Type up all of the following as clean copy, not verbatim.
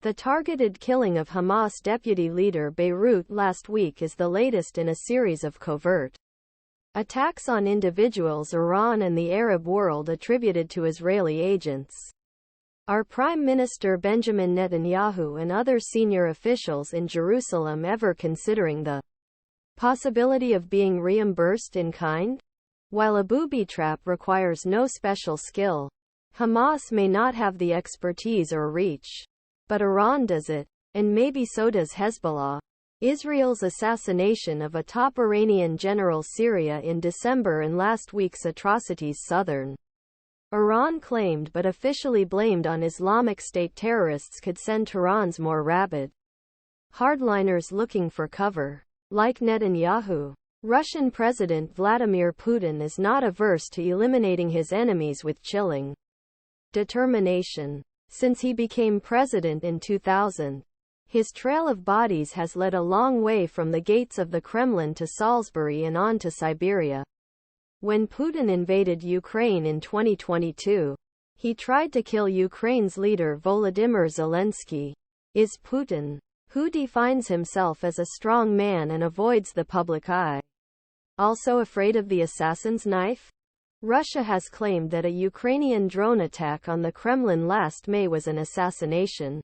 The targeted killing of Hamas deputy leader Beirut last week is the latest in a series of covert attacks on individuals Iran and the Arab world attributed to Israeli agents. Are Prime Minister Benjamin Netanyahu and other senior officials in Jerusalem ever considering the possibility of being reimbursed in kind? While a booby-trap requires no special skill, Hamas may not have the expertise or reach. But Iran does it, and maybe so does Hezbollah. Israel's assassination of a top Iranian general Syria in December and last week's atrocities southern Iran claimed but officially blamed on Islamic State terrorists could send Tehran's more rabid hardliners looking for cover. Like Netanyahu, Russian President Vladimir Putin is not averse to eliminating his enemies with chilling determination. Since he became president in 2000, his trail of bodies has led a long way from the gates of the Kremlin to Salisbury and on to Siberia. When Putin invaded Ukraine in 2022, he tried to kill Ukraine's leader Volodymyr Zelenskiy. Is Putin, who defines himself as a strong man and avoids the public eye, also afraid of the assassin's knife? Russia has claimed that a Ukrainian drone attack on the Kremlin last May was an assassination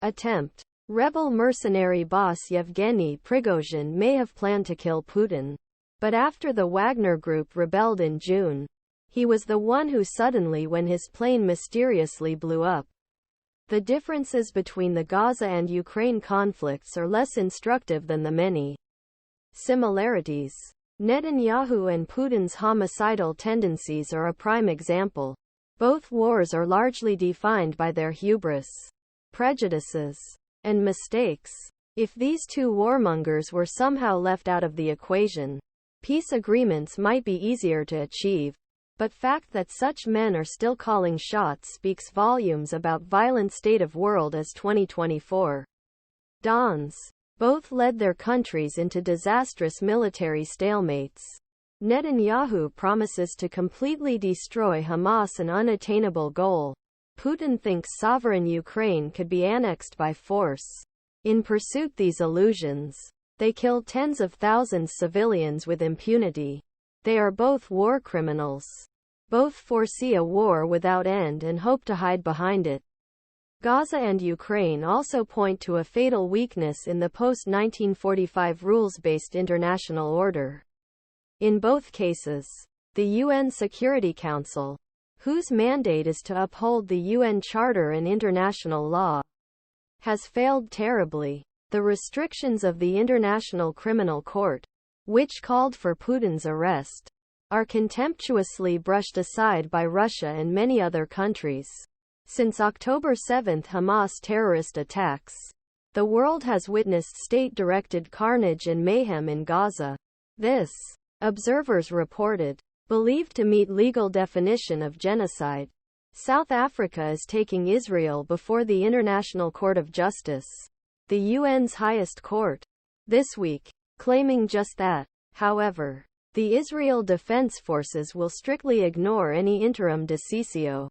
attempt. Rebel mercenary boss Yevgeny Prigozhin may have planned to kill Putin. But after the Wagner group rebelled in June, he was the one who suddenly when his plane mysteriously blew up. The differences between the Gaza and Ukraine conflicts are less instructive than the many similarities. Netanyahu and Putin's homicidal tendencies are a prime example. Both wars are largely defined by their hubris, prejudices, and mistakes. If these two warmongers were somehow left out of the equation, peace agreements might be easier to achieve. But fact that such men are still calling shots speaks volumes about violent state of world as 2024 dawns. Both led their countries into disastrous military stalemates. Netanyahu promises to completely destroy Hamas, an unattainable goal. Putin thinks sovereign Ukraine could be annexed by force. In pursuit these illusions, they kill tens of thousands civilians with impunity. They are both war criminals. Both foresee a war without end and hope to hide behind it. Gaza and Ukraine also point to a fatal weakness in the post-1945 rules-based international order. In both cases, the UN Security Council, whose mandate is to uphold the UN Charter and international law, has failed terribly. The restrictions of the International Criminal Court, which called for Putin's arrest, are contemptuously brushed aside by Russia and many other countries. Since October 7 Hamas terrorist attacks, the world has witnessed state-directed carnage and mayhem in Gaza. This, observers reported, believed to meet legal definition of genocide. South Africa is taking Israel before the International Court of Justice, the UN's highest court, this week, claiming just that. However, the Israel Defense Forces will strictly ignore any interim decisio.